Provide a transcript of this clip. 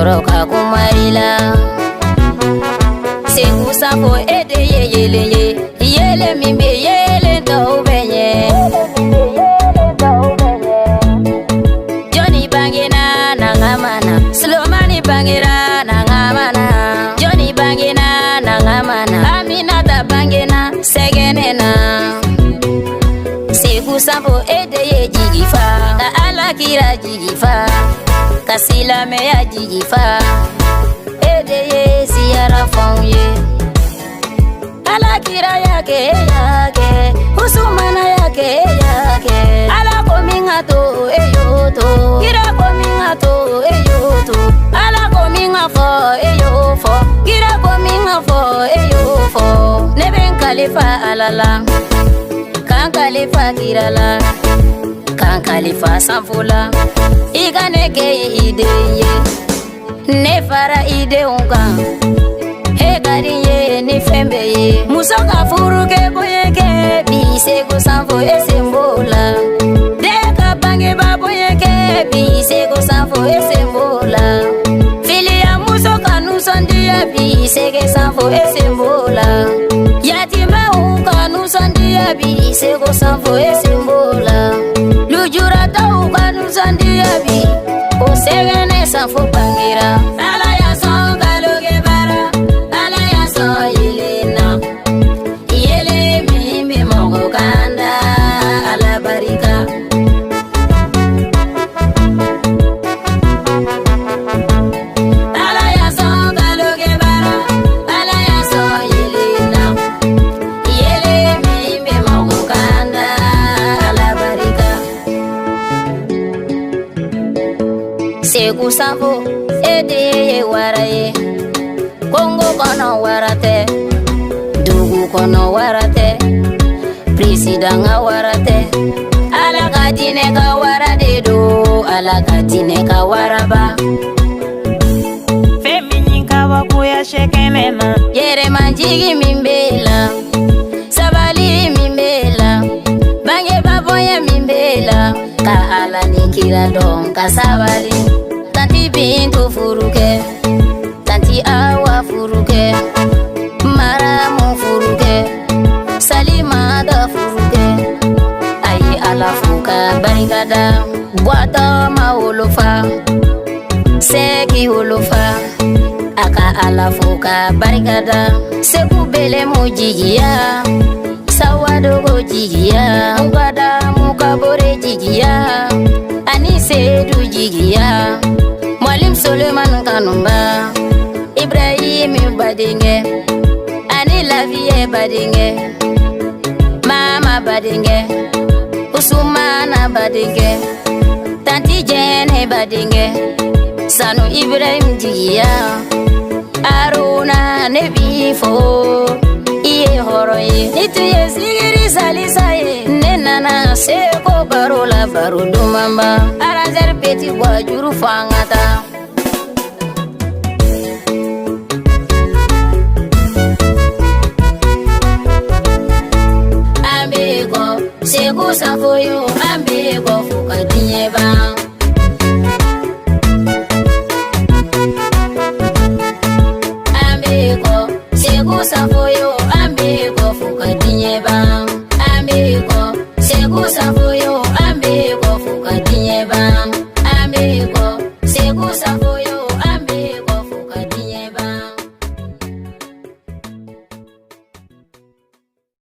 koroka kumarila Segu Sanfo ede yele mimbe yele do benye Johnny bangena nangamana Slomani bangera nangamana Johnny bangena nangamana Aminata bangena segenena Segu Sanfo ede jigifa Ka alakira jigifa Kasila meya jigifa Ede siyara fonye Alakira yake Usumana yake Ala kominga to eyoto Kira kominga to eyoto Ala kominga fo eyofo Kira kominga fo eyofo Neben kalifa alala Kan kalifa kirala Kan kalifa sanfula Iga neke ideye Ne fara ide unga He gariye ni fembe ye Muso ka furu ke boye ke Bisego Sanfo esembola Deka bange ba boye ke Bisego Sanfo esembola Fili ya muso ka nusandia Bisege Sanfo esembola Yatima uka nusandia Bisego Sanfo esembola Lujurata uka nusandia Bisego Osegene Sanfo bangira Ala ya son galoge bara Ala ya son yelena Yele mimi mongo kanda Ala barika Ala ya son galoge bara Ala ya son yelena Yele mimi mongo kanda Ala barika Segu Sanfo ede waraye Kongo kono warate Dugu kono warate Presidanga warate Ala katine ka warade do Ala katine ka waraba Femininka wakuya shekenena Yere manjigi mimbela Sabali mimbela Bange baboya mimbela Ka ala nikira don ka sabali Tanti Bintu furuke Tanti Awa furuke Maramu furuke Salimada furuke Ayi ala fuka barikada Gwata ma olofa Seki olofa Aka ala fuka barikada Seku bele mujigia Sawadogo jigia Mugada mukabore jigia Anise du jigia Mwalim Suleiman Kanumba Ibrahim Badinge Ani Lavie Badinge Mama Badinge Usumana Badinge Tanti Jene Badinge Sanu Ibrahim jigia Aruna Nebifo Iye horoye Nituye sigiri salisaye Nenana seko barola barudu mamba Aranzer peti wajuru fangata Ambeko Segu Sanfo yo Ambeko fuka dinyeba Ambeko Segu Sanfo yo Ambeko fuka dinyeba Ambeko Segu Sanfo